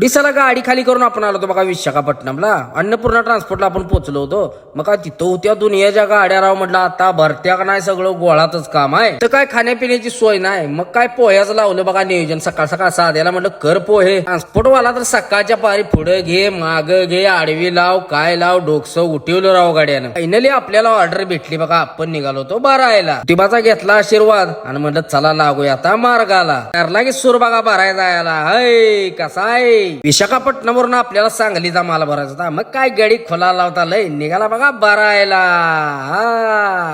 दिसाला गाडी खाली करून आपण आलो होतो बघा विशाखापट्टणमला. अन्नपूर्णा ट्रान्सपोर्टला आपण पोहोचलो होतो. मग काय तिथं होत्या दुनियाच्या गाड्या राव. म्हटलं आता भरत्या का नाही, सगळं गोळातच काम आहे. तर काय खाण्यापिण्याची सोय नाही. मग काय पोह्याचं लावलं बघा नियोजन. सकाळ सकाळ साध्याला म्हटलं कर पोहे. ट्रान्सपोर्टवाला तर सकाळच्या पारी पुढे घे माग घे आडवी लाव काय लाव डोकसं उठवलं राव गाड्यानं. फायनली आपल्याला ऑर्डर भेटली बघा. आपण निघालो होतो बारायला. टिबाचा घेतला आशीर्वाद आणि म्हटलं चला लागूया आता मार्गाला. ठरला की सूर बघा भरायला जायला. हय कसा आहे विशाखापट्टणमवरून आपल्याला सांगलीचा माल भरायचा होता. मग काय गाडी खोला लावता लय निघाला बघा भरायला.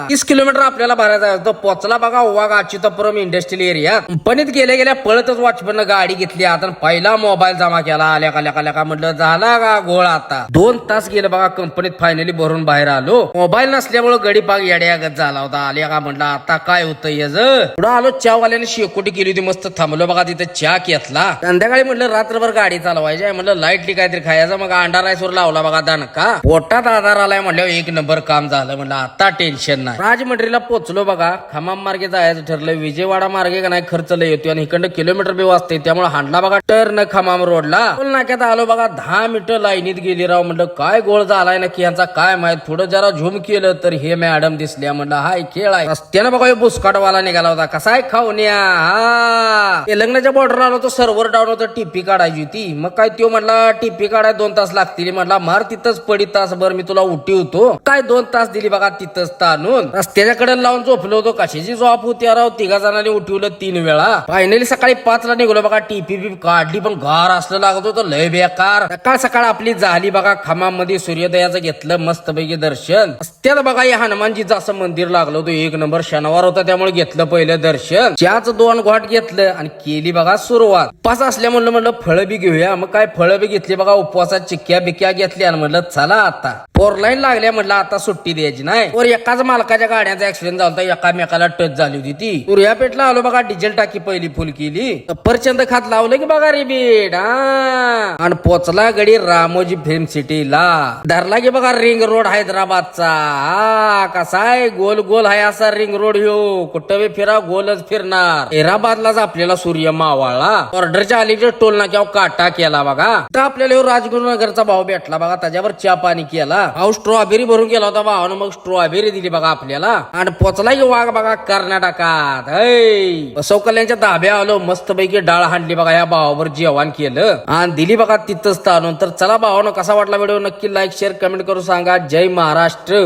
30 किलोमीटर आपल्याला भरायचा होता. पोचला बघा वाघ अच्युतापुरम इंडस्ट्रियल एरिया. कंपनीत गेल्या गेल्या पळतच वॉचमॅन गाडी घेतली. आता पहिला मोबाईल जमा केला. आल्या का म्हटलं झाला का गोळ. आता 2 तास गेले बघा कंपनीत. फायनली भरून बाहेर आलो. मोबाईल नसल्यामुळे गडी पाग येड्यागत झाला होता. आल्या का म्हटलं आता काय होतं याच. पुढे आलो चहावाल्याने शेकोटी केली होती. मस्त थांबलो बघा तिथे चहा घेतला. संध्याकाळी म्हटलं रात्रभर गाडी चालवायची म्हटलं लाईटली काहीतरी खायचं. मग अंडा राईस वर लावला बघा दणका. पोटात आधार आलाय म्हटलं एक नंबर काम झालं. म्हटलं आता टेन्शन नाही. राजमंड्रीला पोहोचलो बघा. खमाम मार्गे जायचं ठरलं. विजयवाडा मार्गे का नाही खर्च लय होतो आणि इकडं किलोमीटर बी वाजते. त्यामुळे हांडला बघा टर्न खमाम रोडला. नाक्यात आलो बघा. 10 मिनिटं लाईनीत गेली राव. म्हटलं काय गोळ झालाय नक्की यांचा काय माहित. पुढं जरा झूम केलं तर हे मॅडम दिसल्या. म्हटलं हाय खेळ आहे. रस्त्यानं बघा बुसकाटवाला निघाला होता. कसा आहे खाऊन्या. लग्नाच्या बॉर्डर आलो तो सर्व्हर डाऊन होतं. टिप्पी काढायची होती. मग काय तो म्हटला टिप्पी काढाय 2 तास लागतील. म्हटला मार तिथंच पडी तासभर मी तुला उठी होतो. काय 2 तास दिली बघा तिथंच ताणून. रस्त्याच्या कडे लावून झोपलो होतो. कशाची झोप होती राव. 3 जणांनी उठवलं 3 वेळा. फायनली सकाळी 5 ला निघलो बघा. टिपी काढली पण गार असलं लागत होतं लय बेकार. सकाळ सकाळ आपली झाली बघा. खमामध्ये सूर्योदयाचं घेतलं मस्तपैकी दर्शन. त्यात बघा या हनुमानजीचं असं मंदिर लागलं होतं. एक नंबर शनिवार होता त्यामुळे घेतलं पहिलं दर्शन. चहाचं 2 घोट घेतलं आणि केली बघा सुरुवात. उपास असल्या म्हणलं फळं बी घेऊया. मग काय फळं बी घेतली बघा. उपवासात चिक्क्या बिक्या घेतल्या आणि म्हणलं चला आता 4 लाईन लागल्या. म्हटलं आता सुट्टी द्यायची नाही. वर एकाच मालकाच्या गाड्याचा ऍक्सिडेंट झाला. एकामेकाला टच झाली होती ती. सूर्यापेठला आलो बघा. डिझेल टाकी पहिली फुल केली. परचंद खात लावलं की बघा रिबीट. आणि पोचला गडी रामोजी फिल्म सिटीला. धरला की बघा रिंग रोड हैदराबादचा. कसा आहे गोल गोल आहे असा रिंग रोड ह्यो. कुठं बी फिरा गोलच फिरणार. हैदराबादलाच आपल्याला सूर्य मावळला. ऑर्डरच्या अलीकडे टोल नाक्यावर काटा केला बघा. तर आपल्याला राजगुरुनगरचा भाव भेटला बघा. त्याच्यावर चहा पाणी केला. भाऊ स्ट्रॉबेरी भरून गेला होता भावानं. मग स्ट्रॉबेरी दिली बघा आपल्याला. आणि पोचला की वाघ बघा कर्नाटकात. बसव कल्याणच्या धाब्या आलो. मस्त पैकी डाळ हांडली बघा. या भावावर जेवण केलं आणि दिली बघा तिथंच ताणून. तर चला भावानं कसा वाटला व्हिडिओ नक्की लाईक शेअर कमेंट करून सांगा. जय महाराष्ट्र.